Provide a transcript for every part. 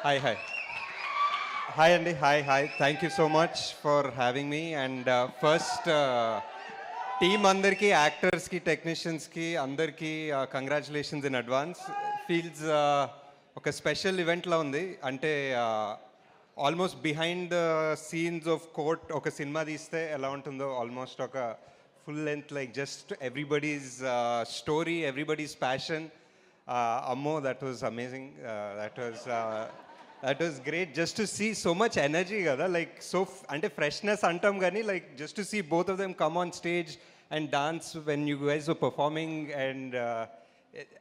Hi, hi. Hi, Andy. Hi. Thank you so much for having me. And first, team అందరికి యాక్టర్స్కి టెక్నీషియన్స్కి అందరికీ congratulations in advance. Feels ఒక special ఈవెంట్లా ఉంది. అంటే almost behind the scenes of court ఒక సినిమా తీస్తే ఎలా ఉంటుందో ఆల్మోస్ట్ ఒక full length like just everybody's story, everybody's passion. అమ్మో, that was amazing. That was great just to see so much energy కదా, లైక్ సో అంటే ఫ్రెష్నెస్ అంటాం కానీ like just to see both of them come on stage and dance when you guys were performing. And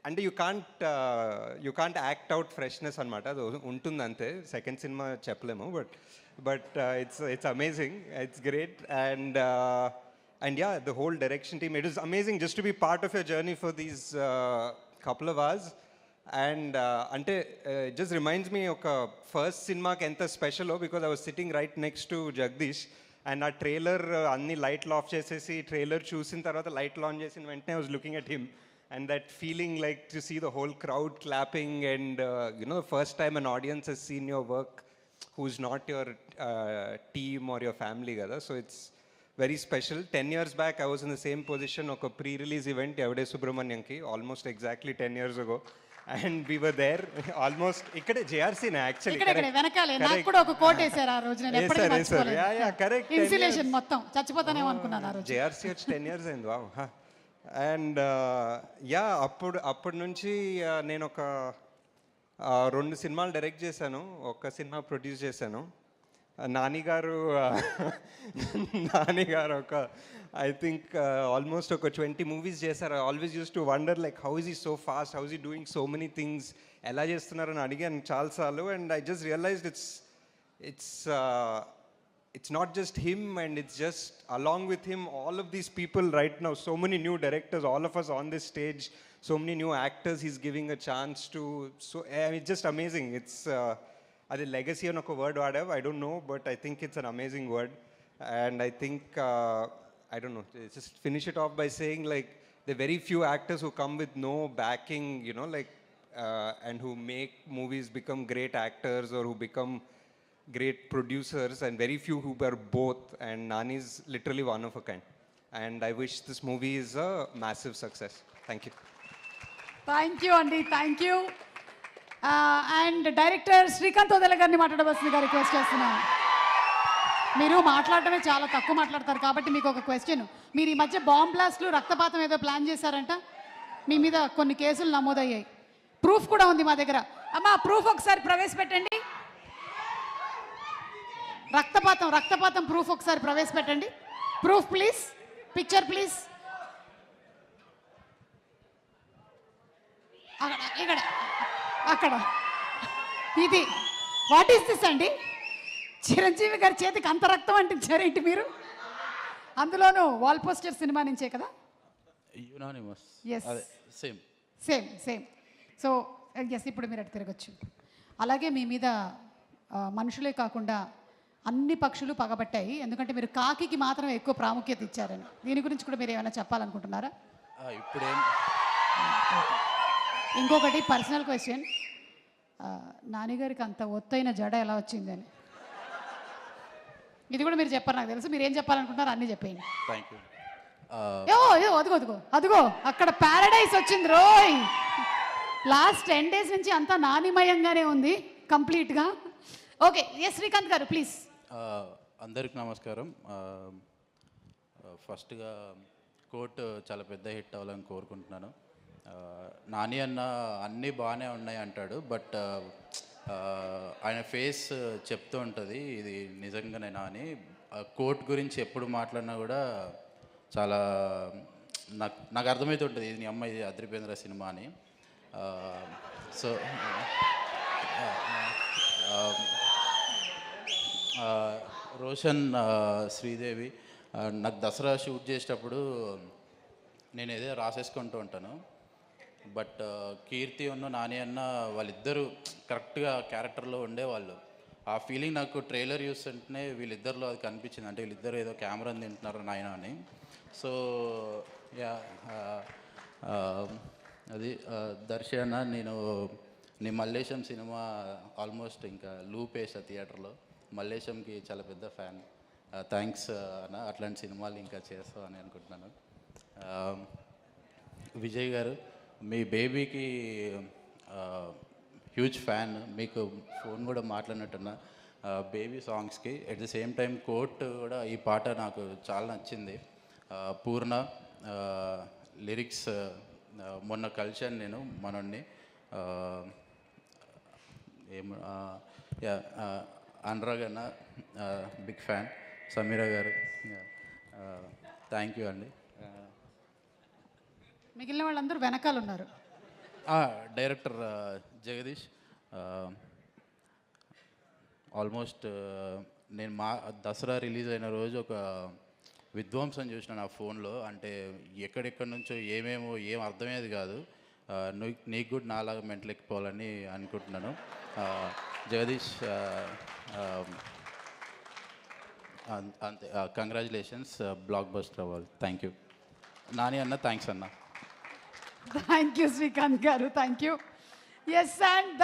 అంటే you can't act out freshness అనమాట, అది ఉంటుంది అంతే. Second cinema చెప్పలేము, but it's amazing, it's great. And yeah, the whole direction team, it is amazing just to be part of your journey for these couple of hours. And ante it just reminds me oka first cinema ki enta special o, because I was sitting right next to Jagdish and our trailer anni light off chesesi trailer chusin tarvata light on chesin ventane I was looking at him, and that feeling like to see the whole crowd clapping and the first time an audience has seen your work who's not your team or your family kada. So it's very special. 10 years back I was in the same position of a pre-release event Evade Subramanianki, almost exactly 10 years ago, and we were there almost ikkade JRC na actually ikkade venakale naaku kuda oka quote esaru aa roju nenu eppadi marchikoledu. Yeah, correct. Insulation mottham చచ్చిపోతానేమో అనుకున్నాను ఆ రోజు. JRC వచ్చి 10 years అయింది. Wow. And yeah అప్పటి నుంచి నేను ఒక 2 సినిమాలు డైరెక్ట్ చేశాను, ఒక సినిమా ప్రొడ్యూస్ చేశాను. నానిగారు ఒక ఐ థింక్ ఆల్మోస్ట్ ఒక 20 మూవీస్ చేశారు. I always used to wonder like how is he so fast, how is he doing so many things, ఎలా చేస్తున్నారని అడిగాను చాలాసార్లు. And I just realized it's not just him, and it's just along with him all of these people right now, so many new directors, all of us on this stage, so many new actors he's giving a chance to. So it's just amazing. It's అది legacy అని ఒక word వాడావు, I don't know, but I think it's an amazing word. And I think I don't know, just finish it off by saying like the very few actors who come with no backing, and who make movies become great actors or who become great producers, and very few who are both, and Nani is literally one of a kind. And I wish this movie is a massive success. Thank you. Thank you Andy, thank you. And director Srikanth Vadala గారిని మాట్లాడవలసిందిగా request చేస్తున్నాను. మీరు మాట్లాడటమే చాలా తక్కువ మాట్లాడతారు కాబట్టి మీకు ఒక క్వశ్చన్. మీరు ఈ మధ్య బాంబ్ బ్లాస్ట్లు, రక్తపాతం ఏదో ప్లాన్ చేశారంట, మీ మీద కొన్ని కేసులు నమోదయ్యాయి, ప్రూఫ్ కూడా ఉంది మా దగ్గర. అమ్మా ప్రూఫ్ ఒకసారి ప్రవేశపెట్టండి. రక్తపాతం ప్రూఫ్ ఒకసారి ప్రవేశపెట్టండి. Proof please, picture please. అక్కడ ఇది వాట్ ఈస్ దిస్ అండి? చిరంజీవి గారి చేతికి అంత రక్తం అంటించారేంటి మీరు? అందులోనూ వాల్ పోస్టర్ సినిమా నుంచే కదా? సేమ్. సో ఎస్, ఇప్పుడు మీరు అటు తిరగచ్చు. అలాగే మీ మీద మనుషులే కాకుండా అన్ని పక్షులు పగబట్టాయి, ఎందుకంటే మీరు కాకికి మాత్రమే ఎక్కువ ప్రాముఖ్యత ఇచ్చారని. దీని గురించి కూడా మీరు ఏమైనా చెప్పాలనుకుంటున్నారా? ఇప్పుడేం ఇంకొకటి పర్సనల్ క్వశ్చన్, నాన్నగారికి అంత ఒత్తైన జడ ఎలా వచ్చిందని? ఇది కూడా మీరు చెప్పారు, నాకు తెలుసు. మీరు ఏం చెప్పాలనుకుంటున్నారు అన్నీ చెప్పేయండి. అదిగో అక్కడ ప్యారడైజ్ వచ్చింది రోయ్. లాస్ట్ 10 days నుంచి అంతా నానిమయంగానే ఉంది కంప్లీట్గా. ఓకే, ఎస్ శ్రీకాంత్ గారు ప్లీజ్. అందరికి నమస్కారం. ఫస్ట్గా కోర్టు చాలా పెద్ద హిట్ అవ్వాలని కోరుకుంటున్నాను. నాని అన్న అన్నీ బాగానే ఉన్నాయి అంటాడు, బట్ ఆయన ఫేస్ చెప్తూ ఉంటుంది ఇది నిజంగానే నాని. కోర్ట్ గురించి ఎప్పుడు మాట్లాడినా కూడా చాలా నాకు అర్థమవుతుంటుంది ఇది నీ అమ్మ, ఇది అద్రిపేంద్ర సినిమా అని. సో రోషన్, శ్రీదేవి, నాకు దసరా షూట్ చేసేటప్పుడు నేను ఏదో రాసేసుకుంటూ ఉంటాను, బట్ కీర్తి ఉన్న నాని అన్న వాళ్ళిద్దరూ కరెక్ట్గా క్యారెక్టర్లో ఉండేవాళ్ళు. ఆ ఫీలింగ్ నాకు ట్రైలర్ చూస్తుంటేనే వీళ్ళిద్దరిలో అది కనిపించింది, అంటే వీళ్ళిద్దరు ఏదో కెమెరా తింటున్నారు నాయన అని. సో యా, అది దర్శన నేను నేను మల్లేశం సినిమా ఆల్మోస్ట్ ఇంకా లూప్ వేసా థియేటర్లో. మల్లేశంకి చాలా పెద్ద ఫ్యాన్. థ్యాంక్స్ అన్న, అట్లాంటి సినిమాలు ఇంకా చేస్తావు అని అనుకుంటున్నాను. విజయ్ గారు, మీ బేబీకి హ్యూజ్ ఫ్యాన్, మీకు ఫోన్ కూడా మాట్లాడినట్టున్నా బేబీ సాంగ్స్కి. ఎట్ ది సేమ్ టైం కోట్ కూడా ఈ పాట నాకు చాలా నచ్చింది. పూర్ణ లిరిక్స్ మొన్న కలిశాను నేను మనోడిని. అనురాగ్ అన్న బిగ్ ఫ్యాన్. సమీరా గారు థ్యాంక్ యూ అండి. మిగిలిన వాళ్ళందరూ వెనకాల ఉన్నారు. డైరెక్టర్ జగదీష్, ఆల్మోస్ట్ నేను దసరా రిలీజ్ అయిన రోజు ఒక విధ్వంసం చూసిన నా ఫోన్లో. అంటే ఎక్కడెక్కడి నుంచో ఏం అర్థమయ్యేది కాదు. నీకు కూడా నాలాగా మెంటల్ ఎక్కిపోవాలని అనుకుంటున్నాను. జగదీష్ అంతే, కంగ్రాచులేషన్స్, బ్లాక్ బస్టర్ అవ్వాలి. థ్యాంక్ యూ నాని అన్న. థ్యాంక్స్ అన్న. థ్యాంక్ యూ శ్రీకాంత్ గారు, థ్యాంక్ యూ. Yes, and